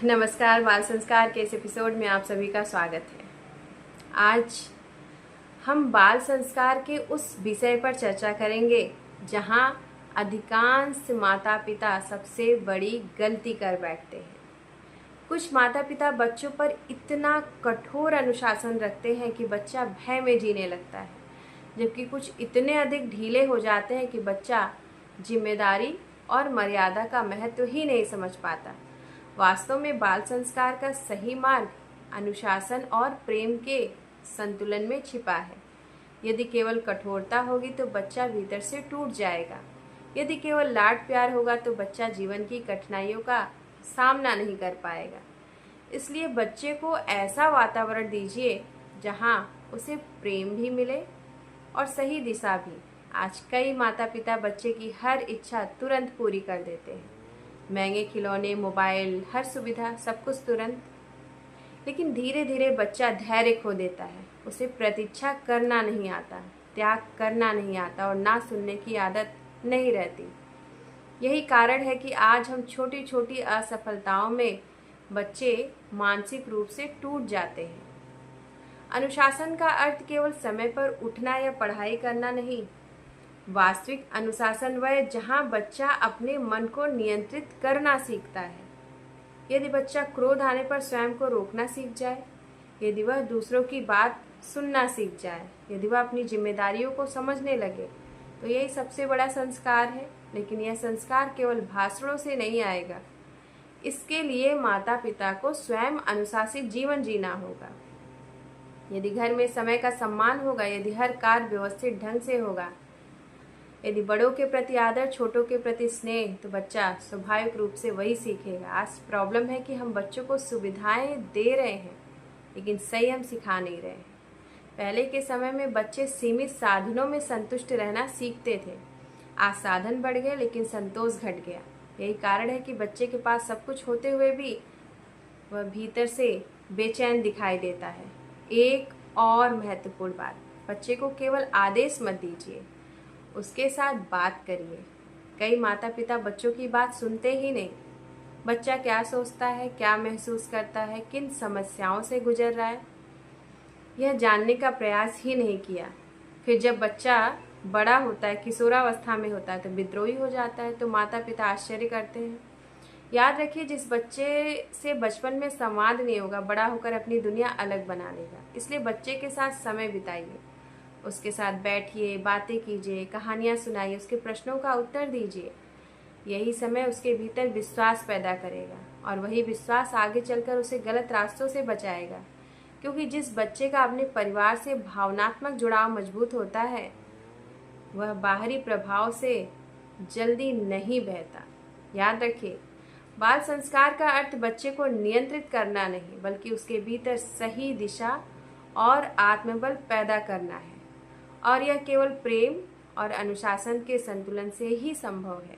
नमस्कार, बाल संस्कार के इस एपिसोड में आप सभी का स्वागत है। आज हम बाल संस्कार के उस विषय पर चर्चा करेंगे जहां अधिकांश माता पिता सबसे बड़ी गलती कर बैठते हैं। कुछ माता पिता बच्चों पर इतना कठोर अनुशासन रखते हैं कि बच्चा भय में जीने लगता है, जबकि कुछ इतने अधिक ढीले हो जाते हैं कि बच्चा जिम्मेदारी और मर्यादा का महत्व ही नहीं समझ पाता। वास्तव में बाल संस्कार का सही मार्ग अनुशासन और प्रेम के संतुलन में छिपा है। यदि केवल कठोरता होगी तो बच्चा भीतर से टूट जाएगा। यदि केवल लाड प्यार होगा तो बच्चा जीवन की कठिनाइयों का सामना नहीं कर पाएगा। इसलिए बच्चे को ऐसा वातावरण दीजिए जहां उसे प्रेम भी मिले और सही दिशा भी। आज कई माता पिता बच्चे की हर इच्छा तुरंत पूरी कर देते हैं। महंगे खिलौने, मोबाइल, हर सुविधा, सब कुछ तुरंत। लेकिन धीरे धीरे बच्चा धैर्य खो देता है। उसे प्रतीक्षा करना नहीं आता, त्याग करना नहीं आता और ना सुनने की आदत नहीं रहती। यही कारण है कि आज हम छोटी छोटी असफलताओं में बच्चे मानसिक रूप से टूट जाते हैं। अनुशासन का अर्थ केवल समय पर उठना या पढ़ाई करना नहीं। वास्तविक अनुशासन वह जहां बच्चा अपने मन को नियंत्रित करना सीखता है। यदि बच्चा क्रोध आने पर स्वयं को रोकना सीख जाए, यदि वह दूसरों की बात सुनना सीख जाए, यदि वह अपनी जिम्मेदारियों को समझने लगे, तो यही सबसे बड़ा संस्कार है। लेकिन यह संस्कार केवल भाषणों से नहीं आएगा। इसके लिए माता पिता को स्वयं अनुशासित जीवन जीना होगा। यदि घर में समय का सम्मान होगा, यदि हर कार्य व्यवस्थित ढंग से होगा, यदि बड़ों के प्रति आदर, छोटों के प्रति स्नेह, तो बच्चा स्वाभाविक रूप से वही सीखेगा। आज प्रॉब्लम है कि हम बच्चों को सुविधाएं दे रहे हैं लेकिन संयम सिखा नहीं रहे हैं। पहले के समय में बच्चे सीमित साधनों में संतुष्ट रहना सीखते थे। आज साधन बढ़ गए लेकिन संतोष घट गया। यही कारण है कि बच्चे के पास सब कुछ होते हुए भी वह भीतर से बेचैन दिखाई देता है। एक और महत्वपूर्ण बात, बच्चे को केवल आदेश मत दीजिए, उसके साथ बात करिए। कई माता पिता बच्चों की बात सुनते ही नहीं। बच्चा क्या सोचता है, क्या महसूस करता है, किन समस्याओं से गुजर रहा है, यह जानने का प्रयास ही नहीं किया। फिर जब बच्चा बड़ा होता है, किशोरावस्था में होता है, तो विद्रोही हो जाता है, तो माता पिता आश्चर्य करते हैं। याद रखिए, जिस बच्चे से बचपन में संवाद नहीं होगा, बड़ा होकर अपनी दुनिया अलग बना लेगा। इसलिए बच्चे के साथ समय बिताइए, उसके साथ बैठिए, बातें कीजिए, कहानियाँ सुनाइए, उसके प्रश्नों का उत्तर दीजिए। यही समय उसके भीतर विश्वास पैदा करेगा और वही विश्वास आगे चलकर उसे गलत रास्तों से बचाएगा। क्योंकि जिस बच्चे का अपने परिवार से भावनात्मक जुड़ाव मजबूत होता है, वह बाहरी प्रभाव से जल्दी नहीं बहता। याद रखिए, बाल संस्कार का अर्थ बच्चे को नियंत्रित करना नहीं, बल्कि उसके भीतर सही दिशा और आत्मबल पैदा करना है। और यह केवल प्रेम और अनुशासन के संतुलन से ही संभव है।